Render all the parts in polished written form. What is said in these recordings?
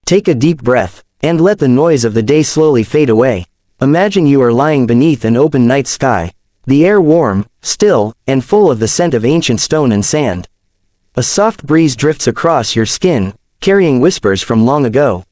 Take a deep breath, and let the noise of the day slowly fade away. Imagine you are lying beneath an open night sky, the air warm, still, and full of the scent of ancient stone and sand. A soft breeze drifts across your skin, carrying whispers from long ago.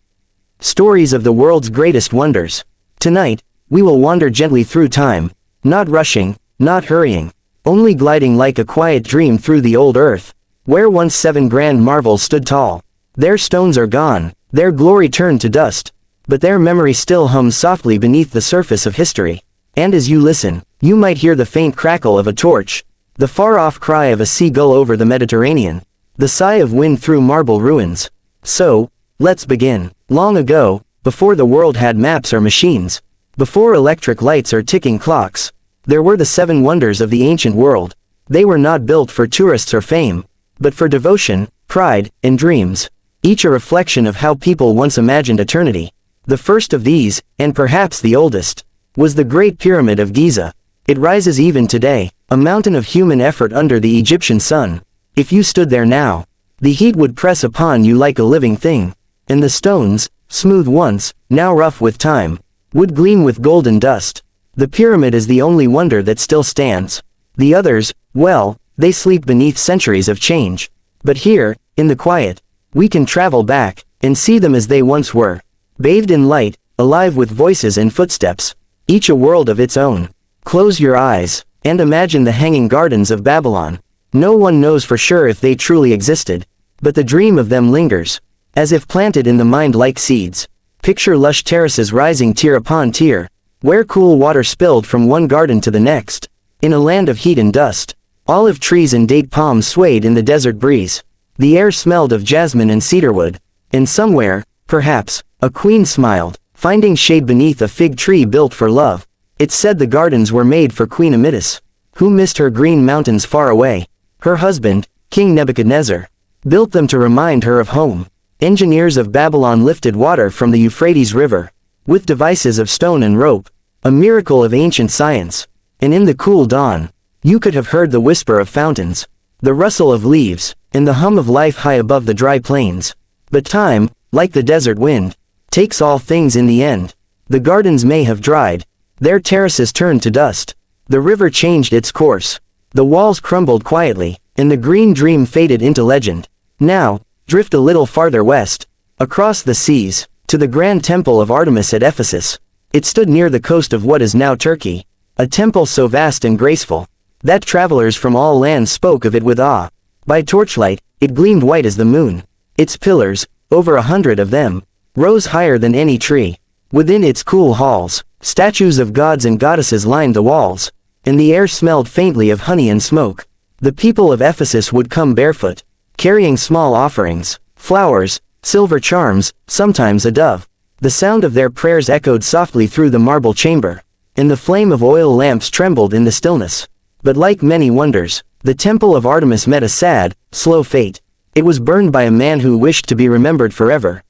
Stories of the world's greatest wonders. Tonight, we will wander gently through time, not rushing, not hurrying, only gliding like a quiet dream through the old earth, where once 7 grand marvels stood tall. Their stones are gone, their glory turned to dust, but their memory still hums softly beneath the surface of history. And as you listen, you might hear the faint crackle of a torch, the far-off cry of a seagull over the Mediterranean, the sigh of wind through marble ruins. So, let's begin. Long ago, before the world had maps or machines, before electric lights or ticking clocks, there were the 7 wonders of the ancient world. They were not built for tourists or fame, but for devotion, pride, and dreams, each a reflection of how people once imagined eternity. The first of these, and perhaps the oldest, was the Great Pyramid of Giza. It rises even today, a mountain of human effort under the Egyptian sun. If you stood there now, the heat would press upon you like a living thing, and the stones, smooth once, now rough with time, would gleam with golden dust. The pyramid is the only wonder that still stands. The others, well, they sleep beneath centuries of change. But here, in the quiet, we can travel back, and see them as they once were, bathed in light, alive with voices and footsteps, each a world of its own. Close your eyes, and imagine the hanging gardens of Babylon. No one knows for sure if they truly existed, but the dream of them lingers, as if planted in the mind like seeds. Picture lush terraces rising tier upon tier, where cool water spilled from one garden to the next. In a land of heat and dust, olive trees and date palms swayed in the desert breeze. The air smelled of jasmine and cedarwood, and somewhere, perhaps, a queen smiled, finding shade beneath a fig tree built for love. It's said the gardens were made for Queen Amidis, who missed her green mountains far away. Her husband, King Nebuchadnezzar, built them to remind her of home. Engineers of Babylon lifted water from the Euphrates River, with devices of stone and rope, a miracle of ancient science. And in the cool dawn, you could have heard the whisper of fountains, the rustle of leaves, and the hum of life high above the dry plains. But time, like the desert wind, takes all things in the end. The gardens may have dried, their terraces turned to dust, the river changed its course, the walls crumbled quietly, and the green dream faded into legend. Now, drift a little farther west, across the seas, to the grand temple of Artemis at Ephesus. It stood near the coast of what is now Turkey, a temple so vast and graceful, that travelers from all lands spoke of it with awe. By torchlight, it gleamed white as the moon. Its pillars, over 100 of them, rose higher than any tree. Within its cool halls, statues of gods and goddesses lined the walls, and the air smelled faintly of honey and smoke. The people of Ephesus would come barefoot, carrying small offerings, flowers, silver charms, sometimes a dove. The sound of their prayers echoed softly through the marble chamber, and the flame of oil lamps trembled in the stillness. But like many wonders, the temple of Artemis met a sad, slow fate. It was burned by a man who wished to be remembered forever.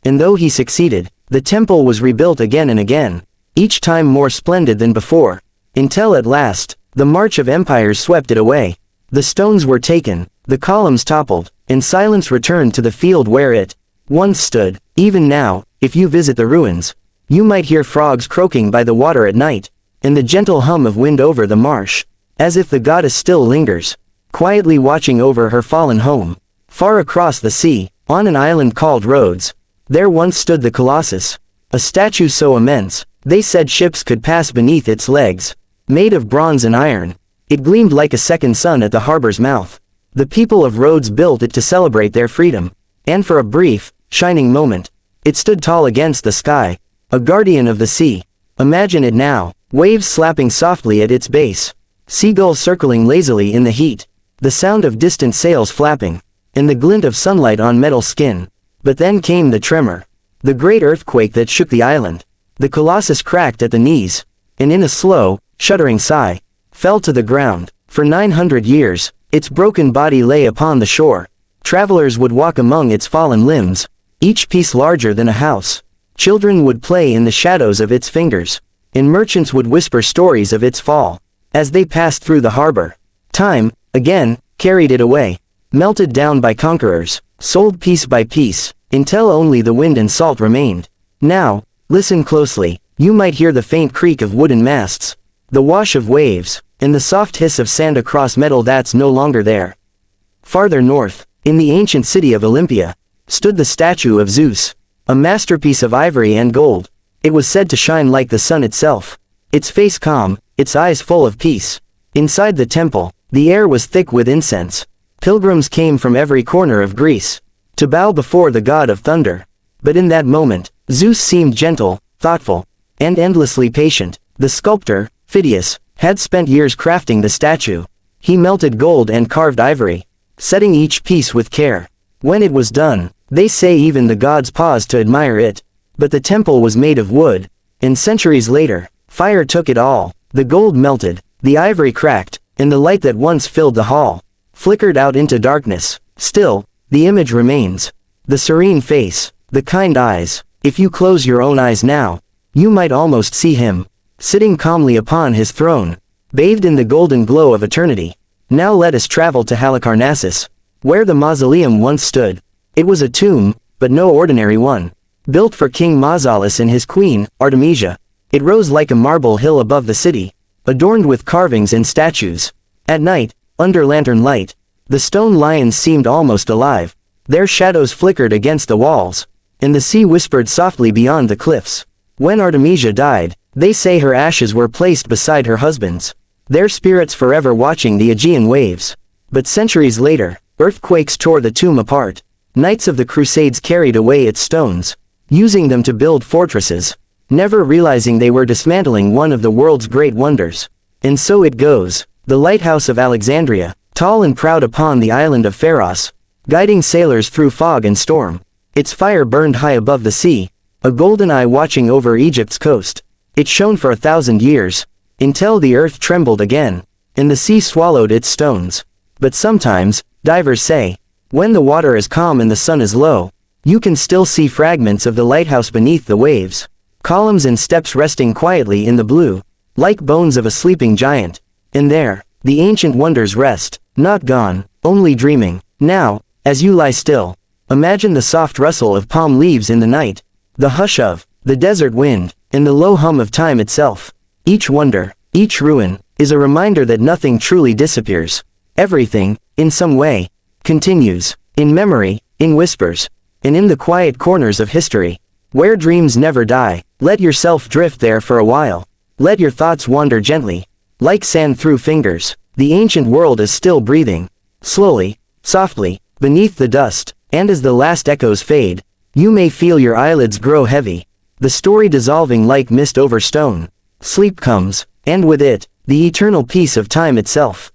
And though he succeeded, the temple was rebuilt again and again, each time more splendid than before, until at last, the march of empires swept it away. The stones were taken, the columns toppled, and silence returned to the field where it once stood. Even now, if you visit the ruins, you might hear frogs croaking by the water at night, and the gentle hum of wind over the marsh, as if the goddess still lingers, quietly watching over her fallen home. Far across the sea, on an island called Rhodes, there once stood the Colossus, a statue so immense, they said ships could pass beneath its legs. Made of bronze and iron, it gleamed like a second sun at the harbor's mouth. The people of Rhodes built it to celebrate their freedom, and for a brief, shining moment, it stood tall against the sky, a guardian of the sea. Imagine it now, waves slapping softly at its base, seagulls circling lazily in the heat, the sound of distant sails flapping, and the glint of sunlight on metal skin. But then came the tremor, the great earthquake that shook the island. The Colossus cracked at the knees, and in a slow, shuddering sigh, fell to the ground. For 900 years, its broken body lay upon the shore. Travelers would walk among its fallen limbs, each piece larger than a house. Children would play in the shadows of its fingers, and merchants would whisper stories of its fall. As they passed through the harbor, time, again, carried it away, melted down by conquerors, sold piece by piece, until only the wind and salt remained. Now, listen closely, you might hear the faint creak of wooden masts, the wash of waves, and the soft hiss of sand across metal that's no longer there. Farther north, in the ancient city of Olympia, stood the statue of Zeus, a masterpiece of ivory and gold. It was said to shine like the sun itself, its face calm, its eyes full of peace. Inside the temple, the air was thick with incense. Pilgrims came from every corner of Greece to bow before the god of thunder. But in that moment, Zeus seemed gentle, thoughtful, and endlessly patient. The sculptor, Phidias, had spent years crafting the statue. He melted gold and carved ivory, setting each piece with care. When it was done, they say even the gods paused to admire it. But the temple was made of wood, and centuries later, fire took it all. The gold melted, the ivory cracked, and the light that once filled the hall flickered out into darkness. Still, the image remains. The serene face, the kind eyes. If you close your own eyes now, you might almost see him, sitting calmly upon his throne, bathed in the golden glow of eternity. Now let us travel to Halicarnassus, where the mausoleum once stood. It was a tomb, but no ordinary one. Built for King Mausolus and his queen, Artemisia, it rose like a marble hill above the city, adorned with carvings and statues. At night, under lantern light, the stone lions seemed almost alive. Their shadows flickered against the walls, and the sea whispered softly beyond the cliffs. When Artemisia died, they say her ashes were placed beside her husband's, their spirits forever watching the Aegean waves. But centuries later, earthquakes tore the tomb apart. Knights of the Crusades carried away its stones, using them to build fortresses, never realizing they were dismantling one of the world's great wonders. And so it goes. The lighthouse of Alexandria, tall and proud upon the island of Pharos, guiding sailors through fog and storm. Its fire burned high above the sea, a golden eye watching over Egypt's coast. It shone for 1,000 years, until the earth trembled again, and the sea swallowed its stones. But sometimes, divers say, when the water is calm and the sun is low, you can still see fragments of the lighthouse beneath the waves, columns and steps resting quietly in the blue, like bones of a sleeping giant. And there, the ancient wonders rest, not gone, only dreaming. Now, as you lie still, imagine the soft rustle of palm leaves in the night, the hush of the desert wind, and the low hum of time itself. Each wonder, each ruin, is a reminder that nothing truly disappears. Everything, in some way, continues, in memory, in whispers, and in the quiet corners of history. Where dreams never die, let yourself drift there for a while. Let your thoughts wander gently, like sand through fingers. The ancient world is still breathing, slowly, softly, beneath the dust, and as the last echoes fade, you may feel your eyelids grow heavy, the story dissolving like mist over stone. Sleep comes, and with it, the eternal peace of time itself.